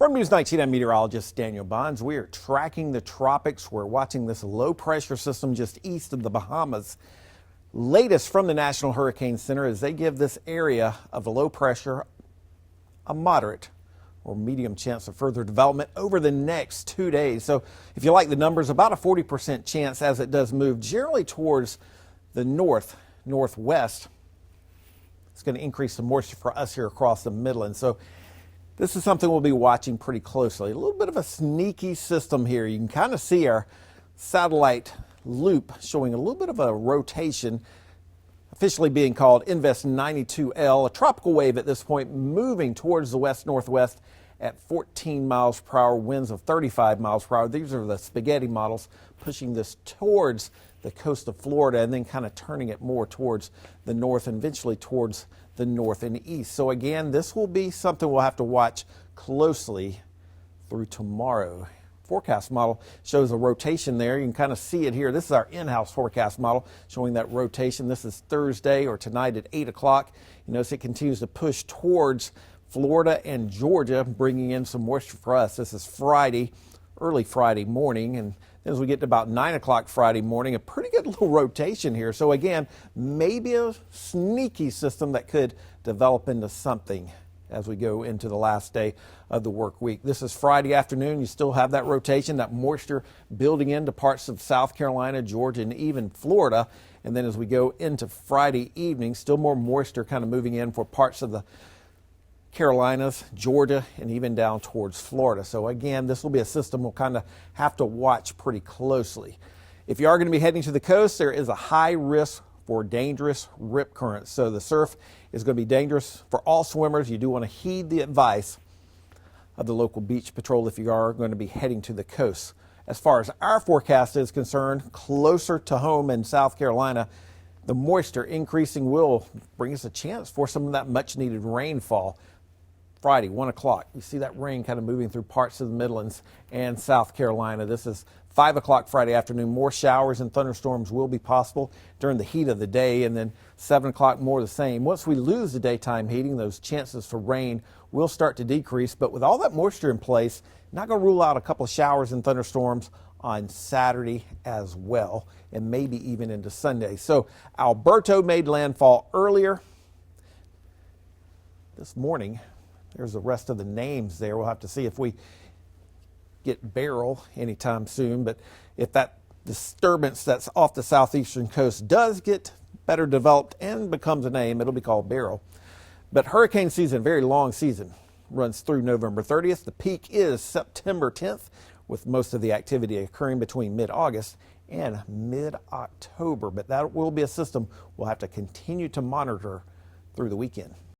From News 19, I'm meteorologist Daniel Bonds. We are tracking the tropics. We're watching this low pressure system just east of the Bahamas. Latest from the National Hurricane Center is they give this area of low pressure a moderate or medium chance of further development over the next 2 days. So if you like the numbers, about a 40% chance as it does move generally towards the northwest. It's going to increase the moisture for us here across the Midland. So this is something we'll be watching pretty closely. A little bit of a sneaky system here. You can kind of see our satellite loop showing a little bit of a rotation, officially being called Invest 92L, a tropical wave at this point moving towards the west-northwest at 14 miles per hour, winds of 35 miles per hour. These are the spaghetti models pushing this towards the coast of Florida and then kind of turning it more towards the north and eventually towards the north and east. So again, this will be something we'll have to watch closely through tomorrow. Forecast model shows a rotation there. You can kind of see it here. This is our in-house forecast model showing that rotation. This is Thursday or tonight at 8 o'clock. You notice it continues to push towards Florida and Georgia, bringing in some moisture for us. This is Friday, early Friday morning, and as we get to about 9 o'clock Friday morning, a pretty good little rotation here. So again, maybe a sneaky system that could develop into something as we go into the last day of the work week. This is Friday afternoon. You still have that rotation, that moisture building into parts of South Carolina, Georgia, and even Florida. And then as we go into Friday evening, still more moisture kind of moving in for parts of the Carolinas, Georgia, and even down towards Florida. So again, this will be a system we'll kind of have to watch pretty closely. If you are going to be heading to the coast, there is a high risk for dangerous rip currents. So the surf is going to be dangerous for all swimmers. You do want to heed the advice of the local beach patrol if you are going to be heading to the coast. As far as our forecast is concerned, closer to home in South Carolina, the moisture increasing will bring us a chance for some of that much needed rainfall. Friday, 1 o'clock, you see that rain kind of moving through parts of the Midlands and South Carolina. This is 5 o'clock Friday afternoon. More showers and thunderstorms will be possible during the heat of the day, and then 7 o'clock more the same. Once we lose the daytime heating, those chances for rain will start to decrease. But with all that moisture in place, not going to rule out a couple of showers and thunderstorms on Saturday as well, and maybe even into Sunday. So Alberto made landfall earlier this morning. There's the rest of the names there. We'll have to see if we get Beryl anytime soon. But if that disturbance that's off the southeastern coast does get better developed and becomes a name, it'll be called Beryl. But hurricane season, very long season, runs through November 30th. The peak is September 10th, with most of the activity occurring between mid-August and mid-October. But that will be a system we'll have to continue to monitor through the weekend.